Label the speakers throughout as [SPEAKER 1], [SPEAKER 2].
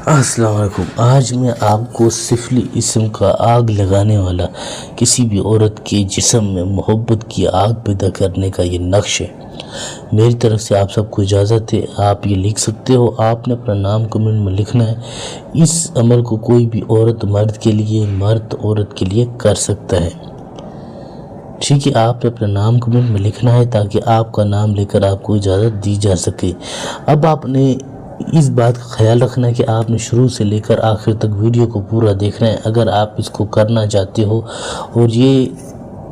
[SPEAKER 1] السلام علیکم۔ آج میں آپ کو سفلی اسم کا آگ لگانے والا کسی بھی عورت کے جسم میں محبت کی آگ پیدا کرنے کا یہ نقش ہے۔ میری طرف سے آپ سب کو اجازت ہے، آپ یہ لکھ سکتے ہو۔ آپ نے اپنا نام کمنٹ میں لکھنا ہے۔ اس عمل کو کوئی بھی عورت مرد کے لیے، مرد عورت کے لیے کر سکتا ہے۔ ٹھیک ہے، آپ نے اپنا نام کمنٹ میں لکھنا ہے تاکہ آپ کا نام لے کر آپ کو اجازت دی جا سکے۔ اب آپ نے اس بات کا خیال رکھنا ہے کہ آپ نے شروع سے لے کر آخر تک ویڈیو کو پورا دیکھنا ہے۔ اگر آپ اس کو کرنا چاہتے ہو اور یہ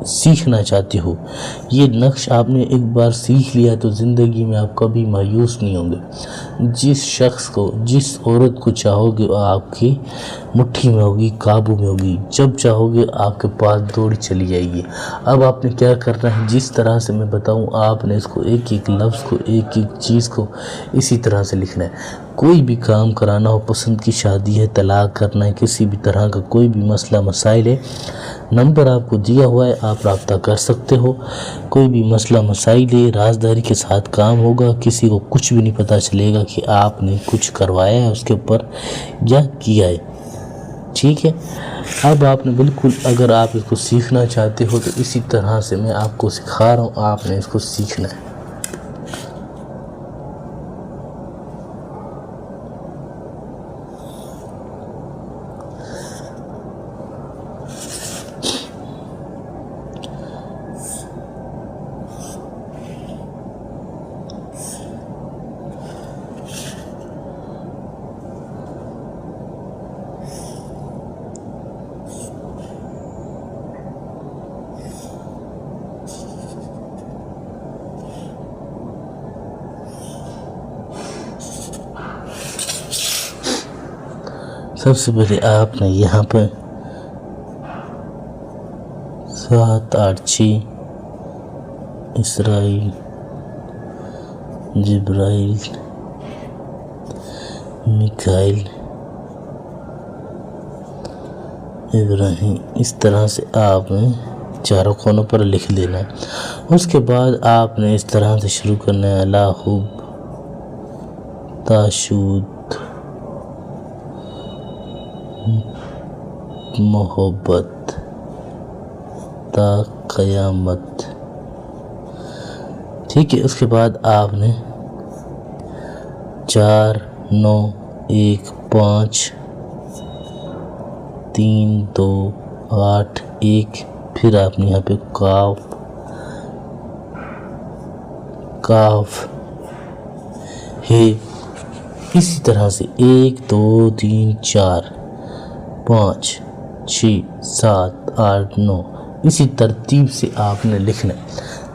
[SPEAKER 1] سیکھنا چاہتے ہو، یہ نقش آپ نے ایک بار سیکھ لیا تو زندگی میں آپ کبھی مایوس نہیں ہوں گے۔ جس شخص کو، جس عورت کو چاہو گے آپ کی مٹھی میں ہوگی، قابو میں ہوگی، جب چاہو گے آپ کے پاس دوڑ چلی جائے گی۔ اب آپ نے کیا کرنا ہے، جس طرح سے میں بتاؤں آپ نے اس کو ایک ایک لفظ کو، ایک ایک چیز کو اسی طرح سے لکھنا ہے۔ کوئی بھی کام کرانا ہو، پسند کی شادی ہے، طلاق کرنا ہے، کسی بھی طرح کا کوئی بھی مسئلہ مسائل ہے، نمبر آپ کو دیا ہوا ہے، آپ رابطہ کر سکتے ہو۔ کوئی بھی مسئلہ مسائل ہے، رازداری کے ساتھ کام ہوگا، کسی کو کچھ بھی نہیں پتہ چلے گا کہ آپ نے کچھ کروایا ہے اس کے اوپر یا کیا ہے۔ ٹھیک ہے، اب آپ نے بالکل، اگر آپ اس کو سیکھنا چاہتے ہو تو اسی طرح سے میں آپ کو سکھا رہا ہوں، آپ نے اس کو سیکھنا ہے۔ سب سے پہلے آپ نے یہاں پہ 7 8 6 اسرائیل، جبرائیل، میکائیل، ابراہیم، اس طرح سے آپ نے چاروں کونوں پر لکھ لینا ہے۔ اس کے بعد آپ نے اس طرح سے شروع کرنا ہے، لا حب تاشود محبت تا قیامت۔ ٹھیک ہے، اس کے بعد آپ نے 4 9 1 5 3 2 8 1، پھر آپ نے یہاں پہ کاف ہے، اسی طرح سے 1 2 3 4 5 6 7 8 9، اسی ترتیب سے آپ نے لکھنا ہے۔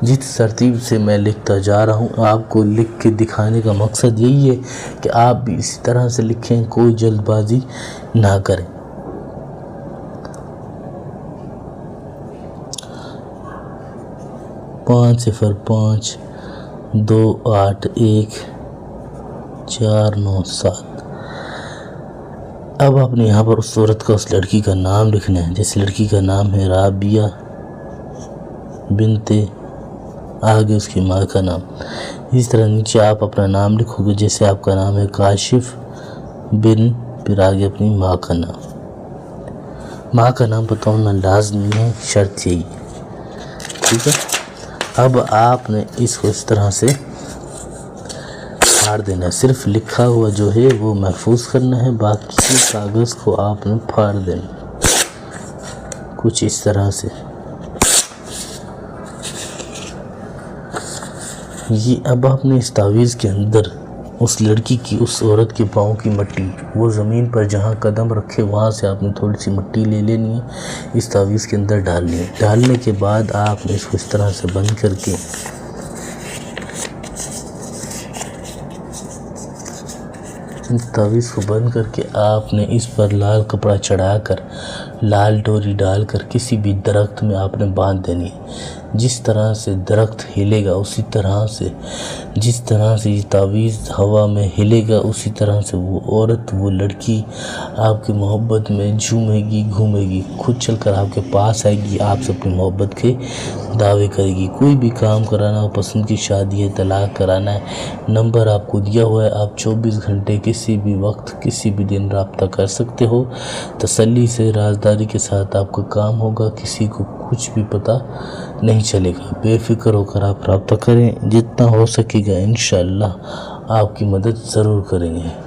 [SPEAKER 1] جس ترتیب سے میں لکھتا جا رہا ہوں، آپ کو لکھ کے دکھانے کا مقصد یہی ہے کہ آپ بھی اسی طرح سے لکھیں، کوئی جلد بازی نہ کریں۔ پانچ 0 5 2 8 1 4 9 7۔ اب آپ نے یہاں پر اس عورت کا، اس لڑکی کا نام لکھنا ہے۔ جیسے لڑکی کا نام ہے رابعہ بنت، آگے اس کی ماں کا نام۔ اس طرح نیچے آپ اپنا نام لکھو گے، جیسے آپ کا نام ہے کاشف بن، پھر آگے اپنی ماں کا نام۔ ماں کا نام بتاؤں لازمی ہے، شرط یہی ہے۔ ٹھیک ہے، اب آپ نے اس کو اس طرح سے پھاڑ دینا ہے۔ صرف لکھا ہوا جو ہے وہ محفوظ کرنا ہے، باقی کاغذ کو آپ نے پھاڑ دینا کچھ اس طرح سے۔ یہ اب آپ نے اس تعویذ کے اندر اس لڑکی کی، اس عورت کے پاؤں کی مٹی، وہ زمین پر جہاں قدم رکھے وہاں سے آپ نے تھوڑی سی مٹی لے لینی ہے، اس تعویذ کے اندر ڈالنی ہے۔ ڈالنے کے بعد آپ نے اس کو اس طرح سے بند کر کے، تعویذ کو بند کر کے آپ نے اس پر لال کپڑا چڑھا کر، لال ڈوری ڈال کر کسی بھی درخت میں آپ نے باندھ دینی ہے۔ جس طرح سے درخت ہلے گا اسی طرح سے، جس طرح سے یہ تعویذ ہوا میں ہلے گا اسی طرح سے وہ عورت، وہ لڑکی آپ کی محبت میں جھومے گی، گھومے گی، خود چل کر آپ کے پاس آئے گی، آپ سے اپنی محبت کے دعوے کرے گی۔ کوئی بھی کام کرانا ہو، پسند کی شادی ہے، طلاق کرانا ہے، نمبر آپ کو دیا ہوا ہے، آپ 24 گھنٹے کسی بھی وقت کسی بھی دن رابطہ کر سکتے ہو۔ تسلی سے، رازداری کے ساتھ آپ کا کام ہوگا، کسی کو کچھ بھی پتہ نہیں چلے گا۔ بے فکر ہو کر آپ رابطہ کریں، جتنا ہو سکے گا انشاءاللہ آپ کی مدد ضرور کریں گے۔